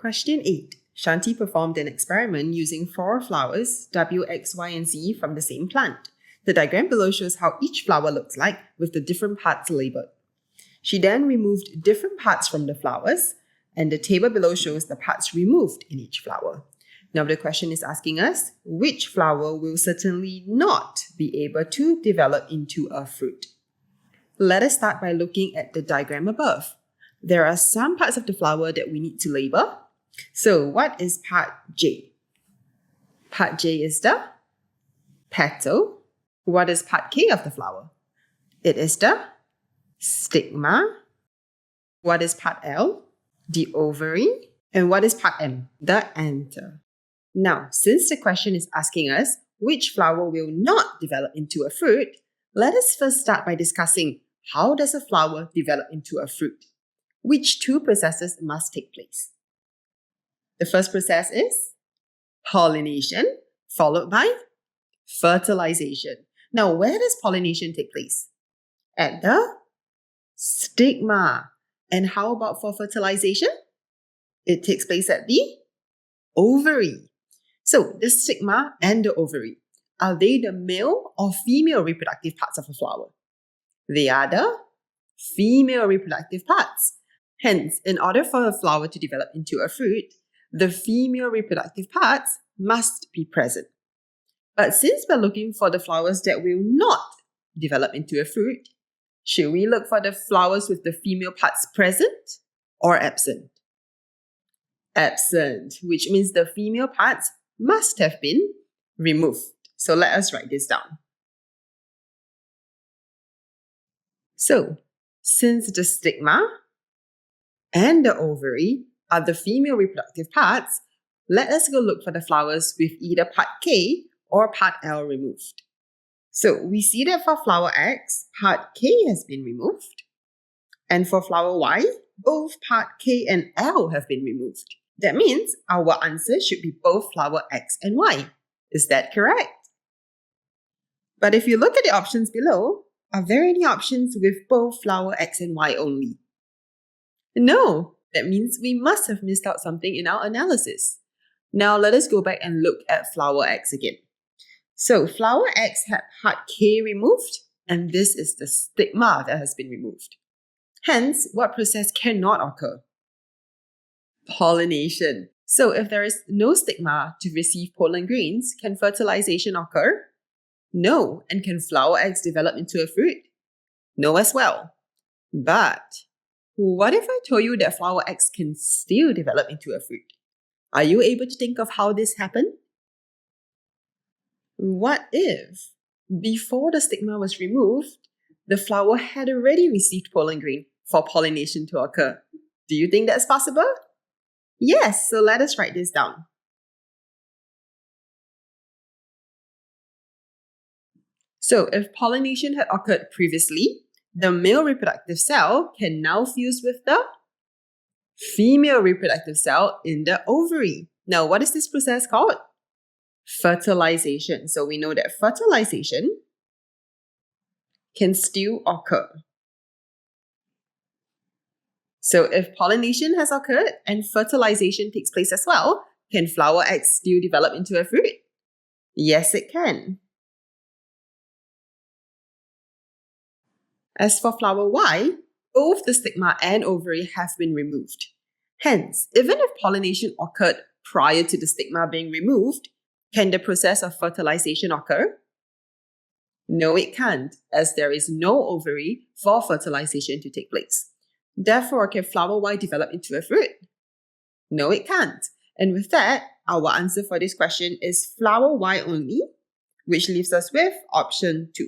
Question 8. Shanti performed an experiment using 4 flowers, W, X, Y, and Z from the same plant. The diagram below shows how each flower looks like with the different parts labeled. She then removed different parts from the flowers, and the table below shows the parts removed in each flower. Now the question is asking us, which flower will certainly not be able to develop into a fruit? Let us start by looking at the diagram above. There are some parts of the flower that we need to label. So what is part J? Part J is the petal. What is part K of the flower? It is the stigma. What is part L? The ovary. And what is part M? The anther. Now, since the question is asking us which flower will not develop into a fruit, let us first start by discussing how does a flower develop into a fruit? Which 2 processes must take place? The first process is pollination, followed by fertilization. Now, where does pollination take place? At the stigma. And how about for fertilization? It takes place at the ovary. So, the stigma and the ovary, are they the male or female reproductive parts of a flower? They are the female reproductive parts. Hence, in order for a flower to develop into a fruit, the female reproductive parts must be present. But since we're looking for the flowers that will not develop into a fruit, should we look for the flowers with the female parts present or absent? Absent, which means the female parts must have been removed. So let us write this down. So, since the stigma and the ovary are the female reproductive parts, let us go look for the flowers with either part K or part L removed. So we see that for flower X, part K has been removed. And for flower Y, both part K and L have been removed. That means our answer should be both flower X and Y. Is that correct? But if you look at the options below, are there any options with both flower X and Y only? No. That means we must have missed out something in our analysis. Now let us go back and look at flower X again. So flower X had part K removed, and this is the stigma that has been removed. Hence, what process cannot occur? Pollination. So if there is no stigma to receive pollen grains, can fertilization occur? No. And can flower X develop into a fruit? No as well. But what if I told you that flower X can still develop into a fruit? Are you able to think of how this happened? What if, before the stigma was removed, the flower had already received pollen grain for pollination to occur? Do you think that's possible? Yes, so let us write this down. So if pollination had occurred previously, the male reproductive cell can now fuse with the female reproductive cell in the ovary. Now, what is this process called? Fertilization. So we know that fertilization can still occur. So if pollination has occurred and fertilization takes place as well, can flower X still develop into a fruit? Yes, it can. As for flower Y, both the stigma and ovary have been removed. Hence, even if pollination occurred prior to the stigma being removed, can the process of fertilization occur? No, it can't, as there is no ovary for fertilization to take place. Therefore, can flower Y develop into a fruit? No, it can't. And with that, our answer for this question is flower Y only, which leaves us with option 2.